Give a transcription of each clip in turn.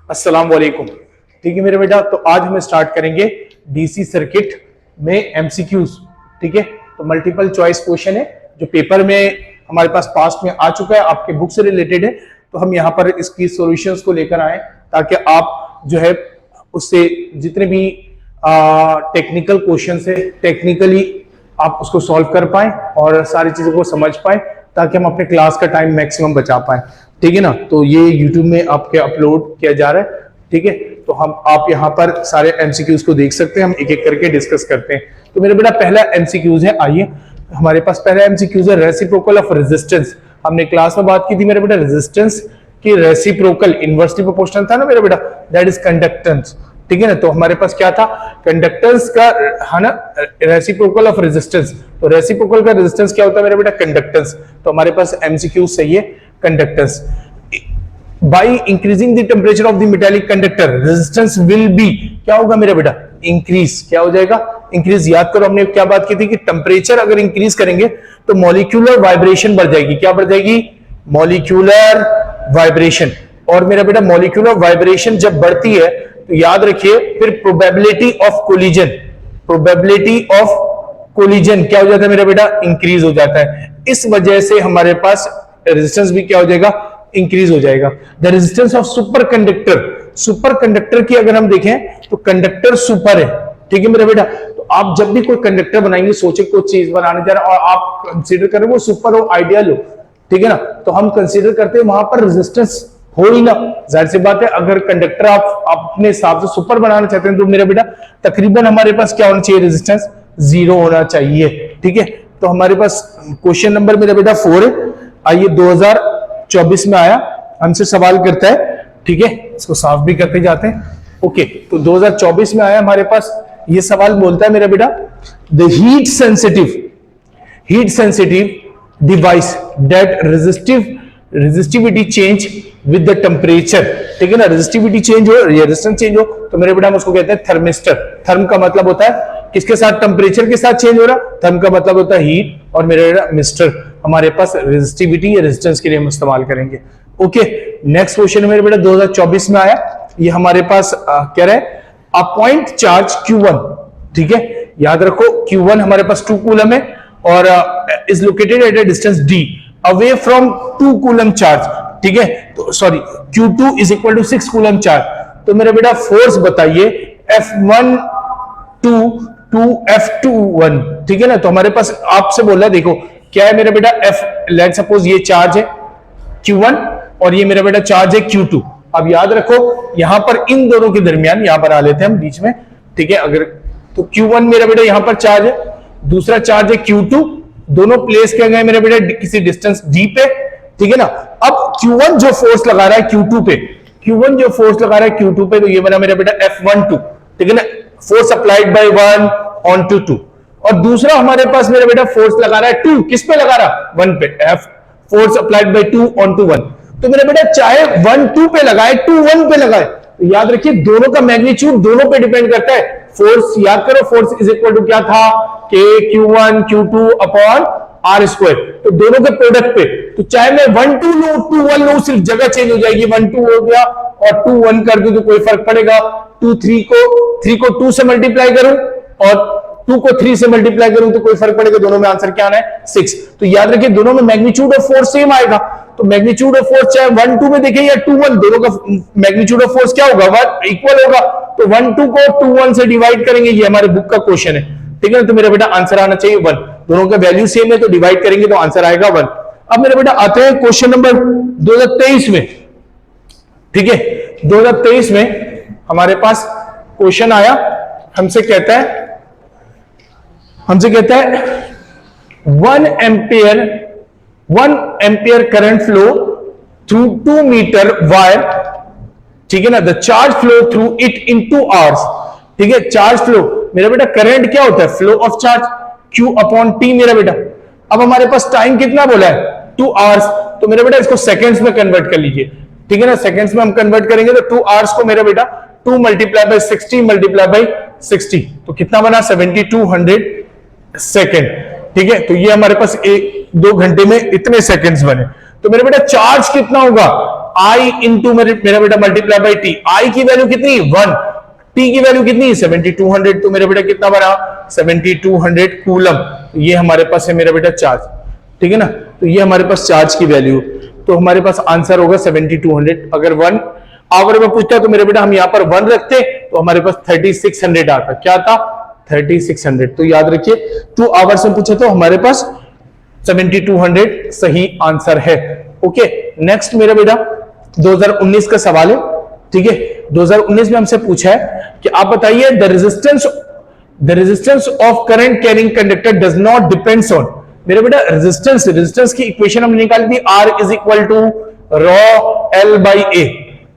अस्सलाम वालेकुम। ठीक है मेरे बेटा, तो आज हम स्टार्ट करेंगे डीसी सर्किट में एमसीक्यूज। ठीक है, तो मल्टीपल चॉइस क्वेश्चन है जो पेपर में हमारे पास पास्ट में आ चुका है, आपके बुक से रिलेटेड है। तो हम यहाँ पर इसकी सॉल्यूशंस को लेकर आए ताकि आप जो है उससे जितने भी टेक्निकल क्वेश्चन है टेक्निकली आप उसको सॉल्व कर पाए और सारी चीजों को समझ पाए ताकि हम अपने क्लास का टाइम मैक्सिमम बचा पाए। ठीक है ना, तो ये YouTube में आपके अपलोड किया जा रहा है। ठीक है, तो आप यहाँ पर सारे एमसीक्यूज को देख सकते हैं, हम एक एक करके डिस्कस करते हैं। तो मेरे बेटा पहला एमसीक्यूज है, आइए हमारे पास पहला एमसीक्यूज है रेसिप्रोकल ऑफ रेजिस्टेंस। हमने क्लास में बात की थी मेरे बेटा रेजिस्टेंस की रेसिप्रोकल इनवर्सली प्रोपोर्शनल था ना मेरे बेटा, दैट इज कंडक्टेंस। ठीक है ना, तो हमारे पास क्या था, कंडक्टेंस का है ना रेसिप्रोकल ऑफ रेजिस्टेंस। तो रेसिप्रोकल का रेजिस्टेंस क्या होता है मेरे बेटा, कंडक्टेंस। तो हमारे पास एमसीक्यू सही है conductance. By increasing the temperature of the metallic conductor resistance will be, क्या होगा मेरा बेटा, इंक्रीज। क्या हो जाएगा, इंक्रीज। याद करो हमने क्या बात की थी कि टेम्परेचर अगर इंक्रीज करेंगे तो मॉलिक्यूलर वाइब्रेशन बढ़ जाएगी। क्या बढ़ जाएगी, मॉलिक्यूलर वाइब्रेशन। और मेरा बेटा मॉलिक्यूलर वाइब्रेशन जब बढ़ती है तो याद रखिए फिर probability of collision, probability of collision क्या हो जाता है मेरा बेटा, इंक्रीज हो जाता है। इस वजह से हमारे पास रेजिस्टेंस भी क्या हो जाएगा, इंक्रीज हो जाएगा। The resistance of super conductor, super conductor की अगर हम देखें तो कंडक्टर सुपर है। ठीक है मेरा बेटा, तो आप जब भी कोई कंडक्टर बनाएंगे, सोचे कोई चीज बनाने जा रहे हैं और आप कंसीडर करें वो सुपर हो, आइडियल हो, ठीक है ना, तो हम कंसीडर करते हैं वहां पर रेजिस्टेंस हो ही ना। जाहिर सी बात है अगर कंडक्टर आप अपने हिसाब से सुपर बनाना चाहते हैं तो मेरा बेटा तकरीबन हमारे पास क्या होना चाहिए, रेजिस्टेंस 0 होना चाहिए। ठीक है, तो हमारे पास क्वेश्चन नंबर मेरा बेटा 4 है। आइए 2024 में आया, हमसे सवाल करता है। ठीक है, इसको साफ भी करते जाते हैं। ओके, तो 2024 में आया हमारे पास, ये सवाल बोलता है मेरा बेटा the heat sensitive device that resistivity change with the temperature. ठीक है ना, रेजिस्टिविटी चेंज हो, रेजिस्टेंस चेंज हो, तो मेरे बेटा हम उसको कहते हैं थर्मिस्टर। थर्म का मतलब होता है किसके साथ, टेम्परेचर के साथ चेंज हो रहा, थर्म का मतलब होता है हीट, और मेरे बेटा मिस्टर हमारे पास रेजिस्टिविटी या रेजिस्टेंस के लिए हम इस्तेमाल करेंगे। ओके, नेक्स्ट क्वेश्चन मेरे बेटा 2024 में आया, ये हमारे पास क्या रहा है, अ पॉइंट चार्ज Q1। ठीक है, याद रखो Q1 हमारे पास 2 कूलम है और is located at a distance D away from 2 coulomb charge. ठीक है, तो sorry Q2 is equal to 6 coulomb charge. तो मेरा बेटा फोर्स बताइए F12 टू F21। ठीक है ना, तो हमारे पास आपसे बोला देखो क्या है मेरा बेटा, लेट सपोज ये चार्ज है Q1 और ये मेरा बेटा चार्ज है Q2। अब याद रखो यहां पर इन दोनों के दरमियान, यहां पर आ लेते हैं हम बीच में। ठीक है, अगर तो Q1 मेरा बेटा यहां पर चार्ज है, दूसरा चार्ज है Q2, दोनों प्लेस किए गए मेरे बेटा किसी डिस्टेंस D पे। ठीक है ना, अब Q1 जो फोर्स लगा रहा है Q2 पे, Q1 जो फोर्स लगा रहा है Q2 पे, तो ये बना मेरा बेटा F12। ठीक है ना, force applied by 1 on to 2। और दूसरा हमारे पास मेरा बेटा फोर्स लगा रहा है 2, किस पे लगा रहा, 1 पे, F force applied by 2 on to 1। तो मेरा बेटा चाहे 1 2 पे लगाए 2 1 पे लगाए, तो याद रखिए दोनों का मैग्नीट्यूड दोनों पे डिपेंड करता है। फोर्स याद करो, फोर्स इज इक्वल टू क्या था, K Q1 Q2 upon R square, तो दोनों के प्रोडक्ट पे। तो चाहे मैं 1 2 लो 2 1 लो, सिर्फ जगह चेंज हो जाएगी, 1 2 हो गया और 2 1 कर दूं तो कोई फर्क पड़ेगा। 3 को 2 से मल्टीप्लाई करूं और 2 को 3 से मल्टीप्लाई करूं तो कोई फर्क पड़ेगा, दोनों में आंसर क्या आना है, 6। तो याद रखिए दोनों में मैग्नीट्यूड ऑफ फोर्स सेम आएगा। तो मैग्नीट्यूड ऑफ फोर्स चाहे 1 2 में देखें या 2 1, दोनों का मैग्नीट्यूड ऑफ फोर्स क्या होगा, 1 इक्वल होगा। तो 1 2 को 2 1 से डिवाइड करेंगे, ये हमारे बुक का क्वेश्चन है। ठीक है, तो मेरा बेटा आंसर आना चाहिए 1। दोनों का वैल्यू सेम है तो डिवाइड करेंगे तो आंसर आएगा 1। अब मेरे बेटा आते हैं क्वेश्चन नंबर 2023 में। ठीक है, 2023 में हमारे पास क्वेश्चन आया, हमसे कहता है 1 ampere current flow through 2 metre wire. ठीक है ना, the charge flow through it in 2 hours. ठीक है, चार्ज फ्लो मेरा बेटा करंट क्या होता है, flow of charge Q upon T मेरा बेटा। अब हमारे पास टाइम कितना बोला है, 2 आवर्स। तो मेरा बेटा इसको सेकंड्स में कन्वर्ट कर लीजिए। ठीक है ना, सेकंड्स में हम कन्वर्ट करेंगे तो 2 आवर्स को मेरा बेटा 2 मल्टीप्लाई बाय 60 मल्टीप्लाई बाय 60, तो कितना बना 7200 सेकेंड। ठीक है, तो ये हमारे पास 2 घंटे में इतने सेकंड्स बने। तो मेरे बेटा चार्ज कितना होगा, आई इंटू मेरा बेटा मल्टीप्लाई बाई टी, आई की वैल्यू कितनी 1, टी की वैल्यू कितनी 7200, तो मेरा बेटा कितना बना 7200 कूलम, ये हमारे पास है मेरा बेटा चार्ज, ठीक है ना, तो ये हमारे पास चार्ज की वैल्यू, तो हमारे पास आंसर होगा 7200। अगर 1 आवर में पूछता तो मेरे बेटा हम यहां पर 1 रखते तो हमारे पास 3600 आता, क्या था 3600, तो याद रखिए 2 आवर्स में पूछे तो हमारे पास 7200 सही आंसर है। ओके, नेक्स्ट मेरा बेटा 2019 का सवाल है, ठीक है, 2019 में हमसे पूछा है कि आप बताइए the resistance of current carrying conductor does not depends on, मेरे बेटा रेजिस्टेंस की इक्वेशन हमने निकाली थी R is equal to rho L by A,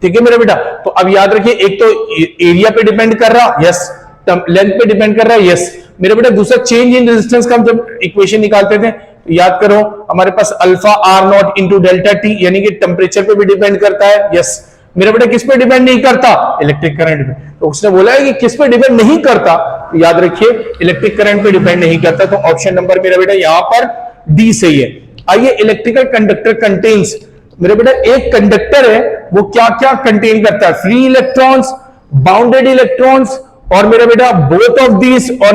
ठीक है मेरे बेटा, तो अब याद रखिए एक तो एरिया पे डिपेंड कर रहा, यस, लेंथ पे डिपेंड कर रहा है, यस मेरे बेटा, दूसरा चेंज इन रेजिस्टेंस का हम जब इक्वेशन निकालते थे तो याद करो हमारे पास alpha R naught into delta T, यानी कि टेम्परेचर पे भी डिपेंड करता है, यस मेरा बेटा, किस पे डिपेंड नहीं करता इलेक्ट्रिक करंट पे, तो उसने बोला है कि किस पे डिपेंड नहीं करता, तो याद रखिए इलेक्ट्रिक करंट पे डिपेंड नहीं करता, तो ऑप्शन नंबर मेरा बेटा यहां पर डी सही है। आइए, इलेक्ट्रिकल कंडक्टर कंटेन्स, मेरे बेटा एक कंडक्टर है वो क्या क्या कंटेन करता है, फ्री इलेक्ट्रॉन्स, बाउंडेड इलेक्ट्रॉन्स, और मेरा बेटा बोथ ऑफ दीज, और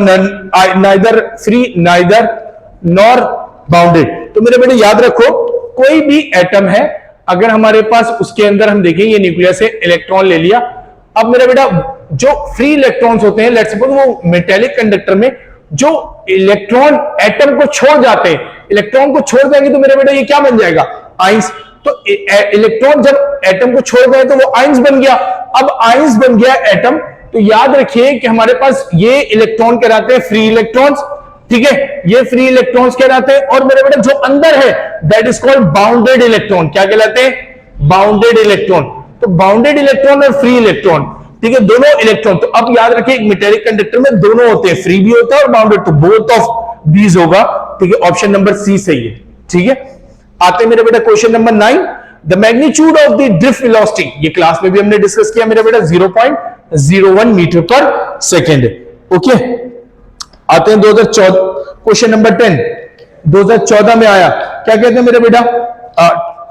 neither free neither nor bounded. तो मेरे बेटा याद रखो कोई भी एटम है अगर हमारे पास उसके अंदर हम देखें ये न्यूक्लियस है, इलेक्ट्रॉन ले लिया, अब मेरा बेटा जो फ्री इलेक्ट्रॉन्स होते हैं, लेट्स सपोज वो मेटेलिक कंडक्टर में जो इलेक्ट्रॉन एटम को छोड़ जाते हैं, इलेक्ट्रॉन को छोड़ देंगे तो मेरा बेटा ये क्या बन जाएगा आइंस, तो इलेक्ट्रॉन जब एटम को छोड़ गए तो वो आइंस बन गया, अब आइंस बन गया एटम, तो याद रखिए कि हमारे पास ये इलेक्ट्रॉन कहलाते हैं फ्री इलेक्ट्रॉन्स, ठीक है, ये फ्री इलेक्ट्रॉन्स कहलाते हैं, और मेरे बेटा जो अंदर है that is called bounded electron, क्या कहलाते हैं बाउंडेड इलेक्ट्रॉन, तो बाउंडेड इलेक्ट्रॉन और फ्री इलेक्ट्रॉन, ठीक है, दोनों इलेक्ट्रॉन, तो अब याद रखिए एक मेटेलिक कंडक्टर में दोनों होते हैं, फ्री भी होता है और बाउंडेड, तो बोथ ऑफ दीज होगा, ठीक है, ऑप्शन नंबर सी सही है, ठीक है। आते मेरे बेटा question number 9, the magnitude of the drift velocity, ये क्लास में भी हमने डिस्कस किया मेरा बेटा 0.01 मीटर पर सेकेंड, ओके। आते हैं 2014 क्वेश्चन नंबर 10, 2014 में आया, क्या कहते हैं मेरे बेटा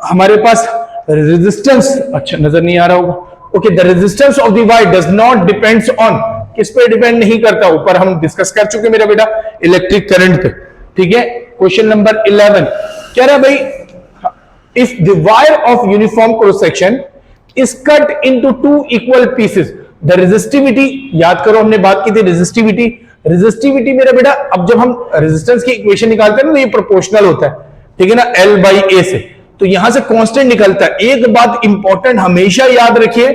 हमारे पास रेजिस्टेंस, अच्छा नजर नहीं आ रहा होगा, okay, the resistance of the wire does not depends on, किस पे डिपेंड नहीं करता, ऊपर हम डिस्कस कर चुके मेरा बेटा इलेक्ट्रिक करंट पे, ठीक है। क्वेश्चन नंबर 11 कह रहा है भाई if the wire of uniform cross section is cut into 2 equal pieces, the resistivity, याद करो हमने बात की थी रेजिस्टिविटी मेरा बेटा, अब जब हम रेजिस्टेंस की इक्वेशन निकालते हैं ना तो ये प्रोपोर्शनल होता है, ठीक है ना, L बाई A से, तो यहां से कांस्टेंट निकलता है। एक बात इंपॉर्टेंट हमेशा याद रखिए,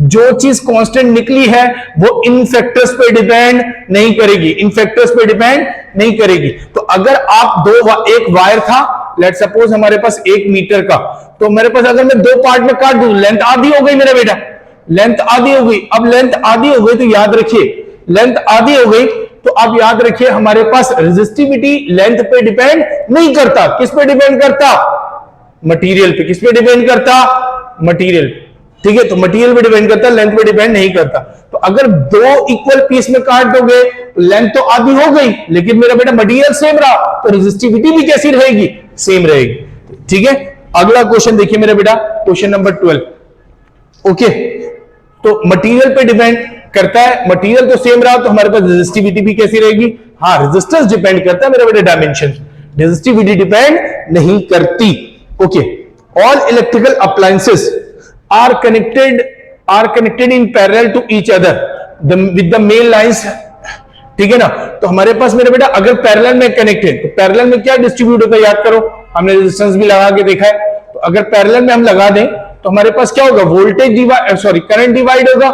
जो चीज कांस्टेंट निकली है वो इन फैक्टर्स पे डिपेंड नहीं करेगी, इन फैक्टर्स पे डिपेंड नहीं करेगी। तो अगर आप एक वायर था, लेट सपोज हमारे पास 1 मीटर का, तो मेरे पास अगर मैं 2 पार्ट में काट दूं, लेंथ आधी हो गई मेरा बेटा, लेंथ आधी हो गई, अब लेंथ आधी हो गई तो याद रखिए लेंथ आधी हो गई, तो अब याद रखिए हमारे पास रेजिस्टिविटी लेंथ पे डिपेंड नहीं करता, किस पे डिपेंड करता मटेरियल पे, किस पे डिपेंड करता मटेरियल, ठीक है, तो मटेरियल पे डिपेंड करता, लेंथ पे डिपेंड नहीं करता। तो अगर 2 इक्वल पीस में काट दोगे तो लेंथ तो आधी हो गई, लेकिन मेरा बेटा मटेरियल सेम रहा, तो रेजिस्टिविटी भी कैसी रहेगी सेम रहेगी, ठीक है। अगला क्वेश्चन देखिए मेरा बेटा क्वेश्चन नंबर 12, ओके, तो मटेरियल पे डिपेंड करता है, मटेरियल तो सेम रहा तो हमारे पास रेजिस्टिविटी भी कैसी रहेगी, हाँ रेजिस्टेंस डिपेंड करता है मेरा बेटा डायमेंशन, रेजिस्टिविटी डिपेंड नहीं करती, okay. All electrical appliances are connected in parallel to each other with the main lines, ठीक है ना, तो हमारे पास मेरा बेटा अगर पैरेलल में कनेक्टेड, तो पैरेलल में क्या डिस्ट्रीब्यूट होता है याद करो, हमने रेजिस्टेंस भी लगा के देखा है, तो अगर पैरेलल में हम लगा दें तो हमारे पास क्या होगा voltage divide, sorry current divide होगा,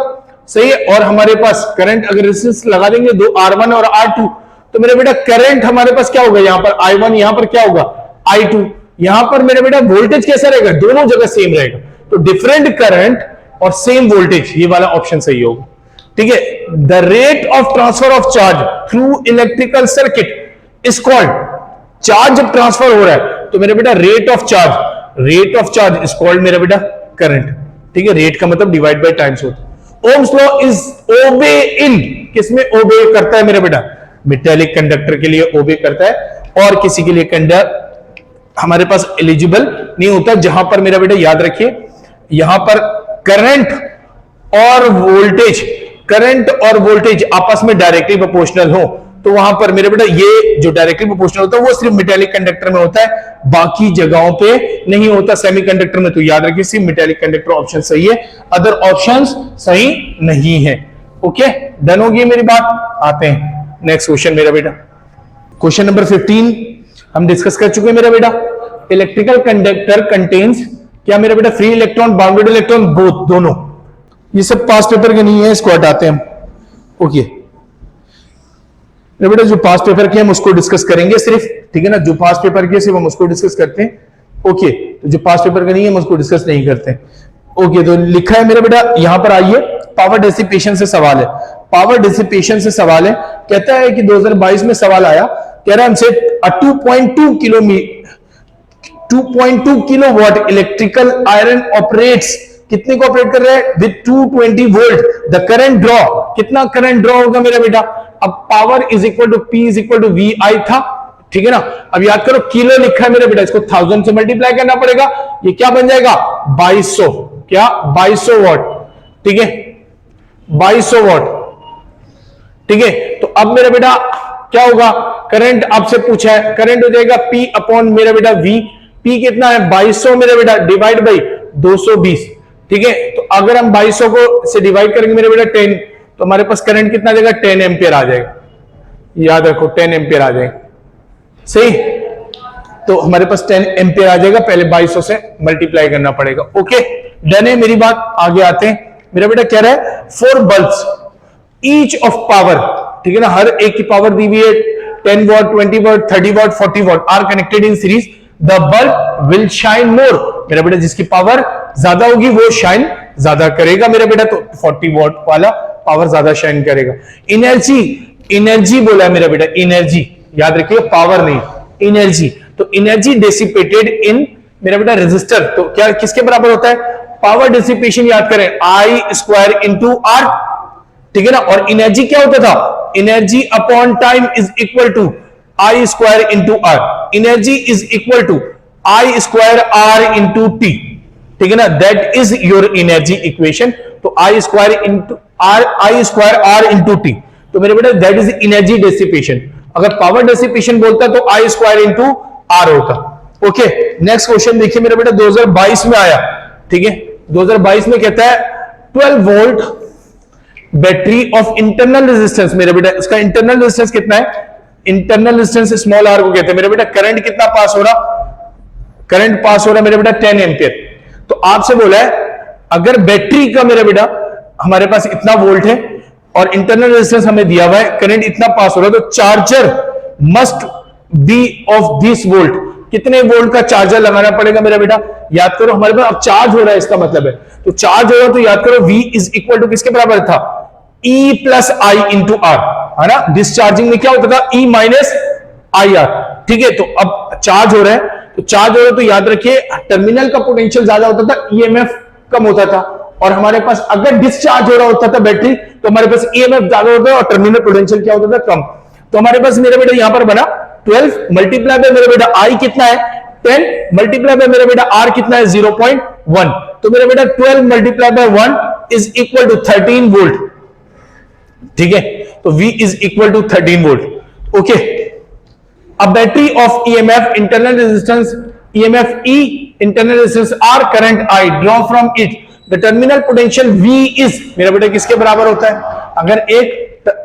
सही है, और हमारे पास करंट अगर रेजिस्टेंस लगा देंगे 2 R1 और R2, तो मेरे बेटा करंट हमारे पास क्या होगा, यहां पर I1, यहां पर क्या होगा I2, यहां पर मेरे बेटा वोल्टेज कैसा रहेगा, दोनों जगह सेम रहेगा, तो डिफरेंट करंट और सेम वोल्टेज, ये वाला ऑप्शन सही होगा, ठीक है। The rate of transfer of charge through electrical circuit is called, charge जब ट्रांसफर हो रहा है तो मेरे बेटा rate of charge is called मेरा बेटा करंट, ठीक है, रेट का मतलब डिवाइड बाय टाइम्स होता है। ओम्स लॉ इज ओबे इन, किसमें ओबे करता है मेरा बेटा, मेटेलिक कंडक्टर के लिए ओबे करता है, और किसी के लिए कंडक्टर हमारे पास एलिजिबल नहीं होता, जहां पर मेरा बेटा याद रखिए यहां पर करंट और वोल्टेज आपस में डायरेक्टली प्रोपोर्शनल हो, तो वहां पर मेरे बेटा ये जो डायरेक्टली प्रोपोर्शनल होता है वो सिर्फ मेटेलिक कंडक्टर में होता है, बाकी जगहों पे नहीं होता। सेमीकंडक्टर में तो याद रखिए सिर्फ मेटेलिक कंडक्टर ऑप्शन सही है, अदर ऑप्शंस सही नहीं है। ओके, डन होगी मेरी बात। आते हैं नेक्स्ट क्वेश्चन मेरा बेटा, क्वेश्चन नंबर 15 हम डिस्कस कर चुके हैं मेरा बेटा। इलेक्ट्रिकल कंडक्टर कंटेन्स क्या मेरा बेटा, free electron, bounded electron, both, दोनों। ये सब पास पेपर के नहीं है, इसको हटाते हैं हम। ओके मेरा बेटा, जो पास पेपर के हम उसको डिस्कस करेंगे सिर्फ, ठीक है ना, जो पास पेपर के सिर्फ हम उसको डिस्कस करते हैं। ओके, तो जो पास पेपर का नहीं है हम उसको डिस्कस नहीं करते। ओके, तो लिखा है मेरा बेटा, यहां पर आइए, पावर डिसिपेशन से सवाल है। पावर डिसिपेशन से सवाल है, कहता है कि 2022 में सवाल आया, कह रहा है हमसे 2.2 किलोवाट इलेक्ट्रिकल आयरन ऑपरेट्स, कितने को ऑपरेट कर रहा है, with 220 volt. The current draw, कितना करंट ड्रॉ होगा मेरा बेटा। अब power is equal to P is equal to V I था, ठीक है ना। अब याद करो किलो लिखा है मेरा बेटा, इसको 1000 से मल्टीप्लाई करना पड़ेगा, ये क्या बन जाएगा 2200, क्या 2200 वॉट, ठीक है 2200 वॉट, ठीक है। तो अब मेरा बेटा क्या होगा, करंट आपसे पूछा है, करंट हो जाएगा P अपॉन मेरा बेटा V। P कितना है 2200 मेरा बेटा, डिवाइड बाई 220, ठीक है। तो अगर हम 2200 को से डिवाइड करेंगे मेरे बेटा 10, तो हमारे पास करंट कितना आ जाएगा 10 एम्पियर आ जाएगा, याद रखो 10 एम्पियर आ जाएगा, सही। तो हमारे पास 10 एम्पियर आ जाएगा, पहले 2200 से मल्टीप्लाई करना पड़ेगा। ओके, डन है मेरी बात। आगे आते हैं, मेरा बेटा कह रहा है 4 बल्ब्स ईच ऑफ पावर, ठीक है ना, हर एक की पावर दी हुई है 10 watt, 20 watt, 30 watt, 40 watt, are connected in series. The bulb will shine more, मेरा बेटा जिसकी पावर ज्यादा होगी वो शाइन ज्यादा करेगा मेरा बेटा, तो 40 वॉट वाला पावर ज्यादा शाइन करेगा। एनर्जी बोला है मेरा बेटा, एनर्जी याद रखिए, पावर नहीं, एनर्जी। तो एनर्जी डिसिपेटेड इन मेरा बेटा रेजिस्टर, तो क्या किसके बराबर होता है, पावर डिसिपेशन याद करें आई स्क्वायर इंटू आर, ठीक है ना। और एनर्जी क्या होता था, energy upon time is equal to I square into R, energy is equal to I square R into T, ठीक है ना, that is your energy equation. तो I square into R, I square R into T, तो मेरे बेटा that is energy dissipation. अगर power dissipation बोलता तो आई स्क्वायर इंटू आर होता। ओके, नेक्स्ट क्वेश्चन देखिए मेरा बेटा, 2022 में आया, ठीक है। 2022 में कहता है 12 volt battery of internal resistance, मेरे बेटा इसका इंटरनल रेजिस्टेंस कितना है, इंटरनल रेजिस्टेंस स्मॉल आर को कहते हैं मेरे बेटा। करंट कितना पास हो रहा, करंट पास हो रहा मेरे बेटा 10 एम्पियर। तो आपसे बोला है अगर बैटरी का मेरा बेटा हमारे पास इतना वोल्ट है और इंटरनल रेजिस्टेंस हमें दिया हुआ है, करंट इतना पास हो रहा है, तो charger must be of this volt, कितने वोल्ट का चार्जर लगाना पड़ेगा मेरा बेटा, याद करो हमारे पास अब चार्ज हो रहा है, इसका मतलब है तो चार्ज हो रहा है, तो याद करो V इज इक्वल टू किसके बराबर था, E plus I into R, है ना। डिस्चार्जिंग में क्या होता था, E माइनस आई आर, ठीक है। तो अब चार्ज हो रहा है, तो चार्ज हो रहा है तो याद रखिए टर्मिनल का पोटेंशियल ज्यादा होता था, ईएमएफ कम होता था। और हमारे पास अगर डिस्चार्ज हो रहा होता था बैटरी, तो हमारे पास ईएमएफ ज्यादा होता है और टर्मिनल पोटेंशियल क्या होता था, कम। तो हमारे पास मेरे बेटा यहां पर बना 12 मल्टीप्लाई बाय मेरे बेटा आई कितना है 10 मल्टीप्लाई बाय मेरे बेटा आर कितना है 0.1, तो मेरे बेटा 12 multiply by 1 is equal to 13 volt, ठीक है। तो V is equal to 13 volt. Okay, अब battery of EMF internal resistance EMF E internal resistance R current I draw from it the terminal potential V is मेरा बेटा किसके बराबर होता है, अगर एक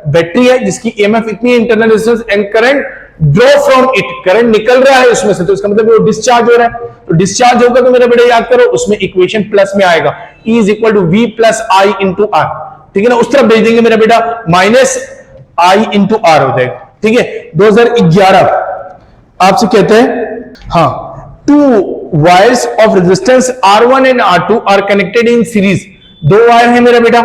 बैटरी है जिसकी ईएमएफ इतनी है internal resistance and current draw from it, current निकल रहा है उसमें से, तो इसका मतलब वो डिस्चार्ज हो रहा है, तो डिस्चार्ज होगा तो मेरा बेटा याद करो उसमें इक्वेशन प्लस में आएगा, E is equal to V plus I into R, ठीक है ना। उस तरफ भेज देंगे मेरा बेटा माइनस आई इंटू आर हो जाएगा, ठीक है। 2011 आपसे कहते हैं हाँ, two wires of resistance R1 and R2 are connected in series, दो वायर है मेरा बेटा,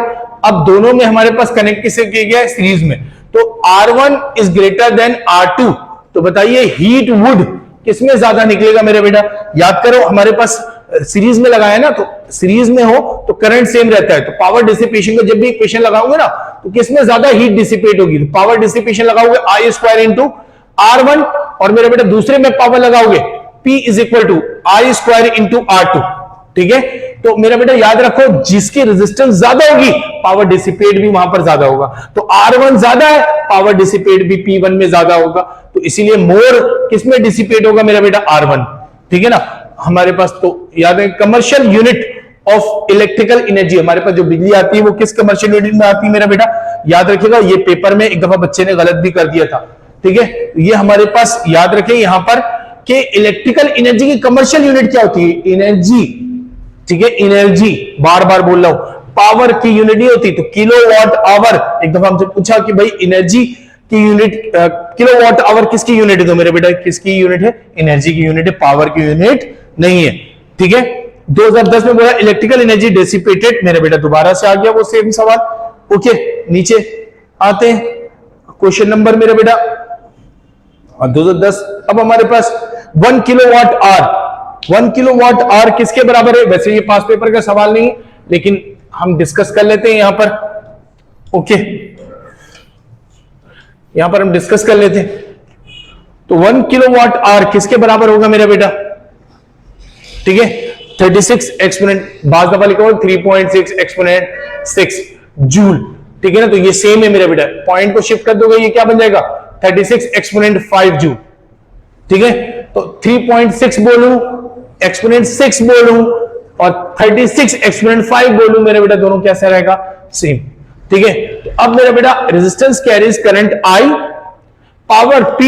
अब दोनों में हमारे पास कनेक्ट किससे किया गया है, सीरीज में। तो R1 is greater than R2, तो बताइए हीट वुड किसमें ज्यादा निकलेगा मेरा बेटा, याद करो हमारे पास सीरीज में लगाया ना, तो सीरीज में हो तो करंट सेम रहता है, तो पावर डिसिपेशन का जब भी इक्वेशन लगाओगे ना, तो किसमें ज्यादा हीट डिसिपेट होगी, तो पावर डिसिपेशन लगाओगे आई स्क्वायर इंटू R1, और मेरे बेटा दूसरे में पावर लगाओगे P is equal to I square into R2, ठीक है। तो मेरा बेटा याद रखो, जिसकी रेजिस्टेंस ज्यादा होगी पावर डिसिपेट भी वहां पर ज्यादा होगा। तो R1 ज्यादा है, पावर डिसिपेट भी P1 में ज्यादा होगा, तो इसीलिए मोर किसमें डिसिपेट होगा मेरा बेटा? R1। ठीक है ना हमारे पास। तो याद है commercial unit of electrical energy, हमारे पास जो बिजली आती है वो किस कमर्शियल यूनिट में आती है मेरा बेटा? याद रखिएगा, ये पेपर में एक दफा बच्चे ने गलत भी कर दिया था। ठीक है, ये हमारे पास याद रखें यहां पर कि इलेक्ट्रिकल एनर्जी की कमर्शियल यूनिट क्या होती है? एनर्जी। ठीक है, एनर्जी बार बार बोल रहा हूं, पावर की यूनिट नहीं होती। तो किलोवाट आवर, एक दफा हमसे पूछा कि भाई एनर्जी की यूनिट, किलोवाट आवर किसकी यूनिट है? तो मेरे बेटा किसकी यूनिट है? एनर्जी की यूनिट है, पावर की यूनिट नहीं है। ठीक है, 2010 में बोला इलेक्ट्रिकल एनर्जी डिसिपेटेड, मेरे बेटा दोबारा से आ गया वो सेम सवाल। ओके, नीचे आते हैं क्वेश्चन नंबर मेरे बेटा 2010। अब हमारे पास 1 किलोवाट आवर, 1 किलोवाट आवर किसके बराबर है? वैसे ये पास पेपर का सवाल नहीं, लेकिन हम डिस्कस कर लेते हैं यहां पर। ओके, यहां पर हम डिस्कस कर लेते हैं। तो 1 किलोवाट आवर किसके बराबर होगा मेरा बेटा? ठीक है, 36 एक्सपोनेंट, बाज दफा लिखा हुआ 3.6 एक्सपोनेंट 6 जूल। ठीक है ना, तो ये सेम है मेरा बेटा, पॉइंट को शिफ्ट कर दोगे ये क्या बन जाएगा? 36 एक्सपोनेंट 5 जूल। ठीक है, तो 3.6 बोलूं, एक्सपोनेंट 6 बोलूं और 36 एक्सपोनेंट 5 बोलूं, मेरा बेटा दोनों कैसा रहेगा? सेम। ठीक है, तो अब मेरा बेटा resistance carries current I, power P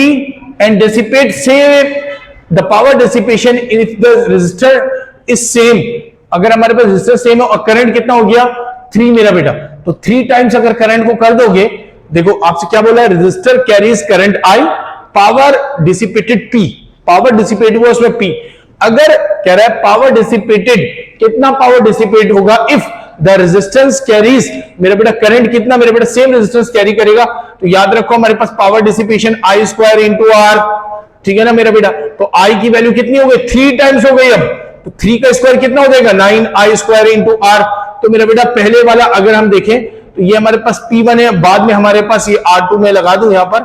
and dissipate same the power dissipation if the resistor is same. अगर हमारे पास रेजिस्टर सेम है और करंट कितना हो गया? 3 मेरा बेटा। तो 3 टाइम्स अगर करंट को कर दोगे, देखो आपसे क्या बोला है? Resistor carries current I, power dissipated P, power dissipate हुआ उसमें P। अगर कह रहा है पावर डिसिपेटेड, कितना पावर डिसिपेट होगा इफ द रेजिस्टेंस कैरीज, मेरा बेटा करंट कितना मेरा बेटा सेम रेजिस्टेंस कैरी करेगा? तो याद रखो हमारे पास power dissipation I square into R। ठीक है ना मेरा बेटा, तो I की वैल्यू कितनी हो गई? 3 टाइम्स हो गई। अब तो 3 का स्क्वायर कितना हो जाएगा? 9I square into R। तो मेरा बेटा पहले वाला अगर हम देखें तो ये हमारे पास P1 है, बाद में हमारे पास ये R2 में लगा दूं यहां पर,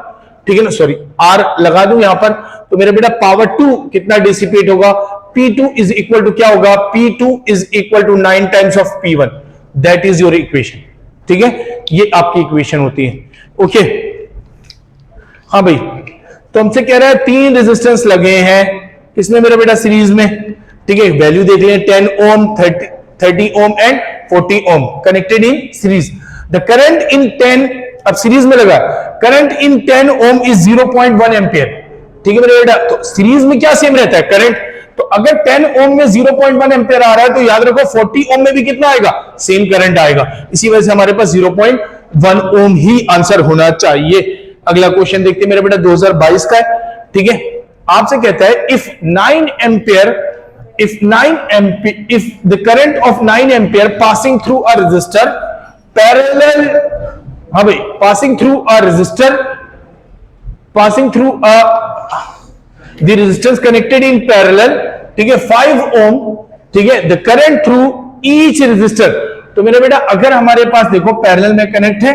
ठीक है ना, सॉरी R लगा दूं यहां पर, तो मेरा बेटा पावर 2 कितना डिसिपेट होगा? P2 इज इक्वल टू क्या होगा? P2 is equal to 9 times of P1। That is your equation. ठीक है, ये आपकी इक्वेशन होती है। ओके, हाँ भाई, तो हमसे कह रहा है 3 रेजिस्टेंस लगे हैं इसमें मेरा बेटा सीरीज में। ठीक है, वैल्यू देख लें, 10 ohm, 30 ohm and 40 ohm connected in series. The current in 10, अब सीरीज में लगा, current in 10 ohm is 0.1 ampere. ठीक है मेरे बेटा, तो सीरीज में क्या सेम रहता है? करंट। तो अगर 10 ओम में 0.1 एम्पियर आ रहा है तो याद रखो 40 ओम में भी कितना आएगा? सेम करंट आएगा। इसी वजह से हमारे पास 0.1 ओम ही आंसर होना चाहिए। अगला क्वेश्चन देखते हैं मेरे बेटा 2022 का है। ठीक है, आपसे कहता है if 9 ampere, if the current of 9 ampere passing through a resistor parallel, हाँ भाई, passing through a resistor, passing through the resistance connected in parallel, ठीक है, 5 ohm, ठीक है, the current through each resistor। तो मेरे बेटा अगर हमारे पास देखो पैरेलल में कनेक्ट है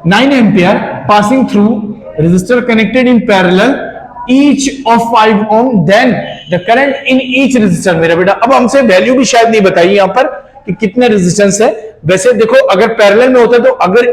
9 ampere passing through resistor connected in parallel each of 5 ohm, then the current in each resistor। मेरा बेटा अब हमसे वैल्यू भी शायद नहीं बताई यहां पर कि कितने रेजिस्टेंस है। वैसे देखो अगर पैरेलल में होता तो अगर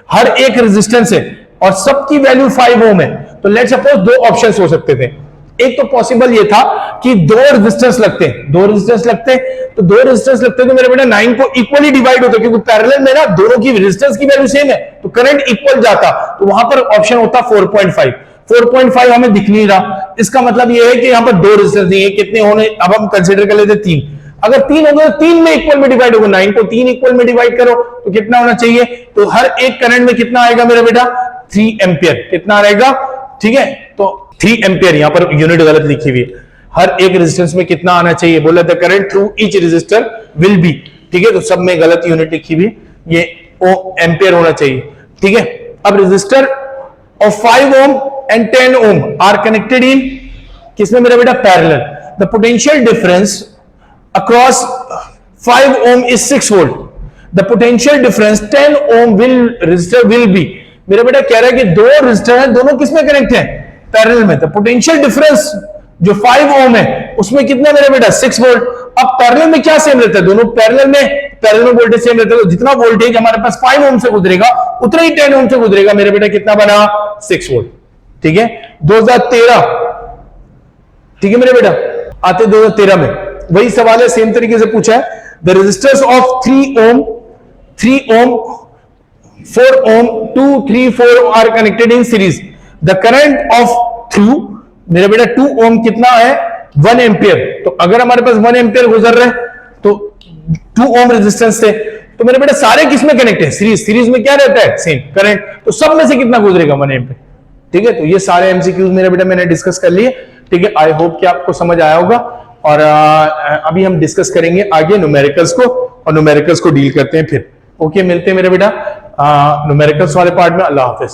हर एक रेजिस्टेंस है और सबकी वैल्यू 5 ओम है तो लेट्स सपोज 2 ऑप्शंस हो सकते थे। एक तो पॉसिबल ये था कि 2 रेजिस्टेंस लगते हैं, 2 रेजिस्टेंस लगते हैं, तो 2 रेजिस्टेंस लगते हैं तो मेरा बेटा 9 को इक्वली डिवाइड होता, क्योंकि पैरेलल में ना दोनों की रेजिस्टेंस की वैल्यू सेम है तो करंट इक्वल जाता, तो वहां पर ऑप्शन होता 4.5। 4.5 हमें दिख नहीं रहा, इसका मतलब ये है कि यहां पर 2 रेजिस्टेंस नहीं है। कितने होने, अब हम कंसीडर कर लेते 3। अगर 3 होगा तो 3 में इक्वल में डिवाइड होगा, 9 को 3 इक्वल में डिवाइड करो तो कितना होना चाहिए? तो हर एक करंट में कितना आएगा मेरा बेटा? 3 एम्पियर। कितना रहेगा? ठीक है, तो 3 एम्पियर, यहां पर यूनिट गलत लिखी हुई है। हर एक रेजिस्टेंस में कितना आना चाहिए? बोला the current through each resistor will be, ठीक है, तो सब में गलत यूनिट लिखी हुई, ये एम्पियर होना चाहिए। ठीक है, अब register of 5 ohm and 10 ohm are connected in किसमें मेरा बेटा? Parallel. The potential difference across 5 ohm is 6 volt. The potential difference 10 ohm resistor will be, मेरा बेटा कह रहा है कि 2 रेजिस्टर हैं, दोनों किसमें कनेक्ट हैं? पैरेलल में। तो पोटेंशियल डिफरेंस जो 5 ओम है उसमें कितना मेरा बेटा? 6 वोल्ट। अब पैरेलल में क्या सेम रहता है, दोनों पैरेलल में वोल्टेज सेम रहता है, तो जितना वोल्टेज हमारे पास 5 ओम से गुजरेगा उतना ही 10 ओम से गुजरेगा मेरे बेटा, कितना बना 6 वोल्ट। ठीक है, 2013, ठीक है मेरे बेटा, आते 2013 में वही सवाल है, सेम तरीके से पूछा है, the resistors of 3 ohm 4 ohm 2 3 4 are connected in series, the current of through मेरे बेटा 2 ohm कितना है 1 एम्पियर, तो अगर हमारे पास 1 एम्पियर गुजर रहे तो 2 ohm रेजिस्टेंस से, तो मेरे बेटा सारे किस में कनेक्ट है, सीरीज में क्या रहता है सेम करंट, तो सब में से कितना गुजरेगा 1 एम्पियर। ठीक है, तो ये सारे एमसीक्यूज मेरे बेटा मैंने डिस्कस कर लिए। ठीक है, आई होप कि आपको समझ आया होगा, और अभी हम डिस्कस करेंगे आगे न्यूमेरिकल्स को, और न्यूमेरिकल्स को डील करते हैं फिर। ओके, मिलते हैं मेरे बेटा न्यूमेरिकल्स वाले पार्ट में। अल्लाह हाफिज।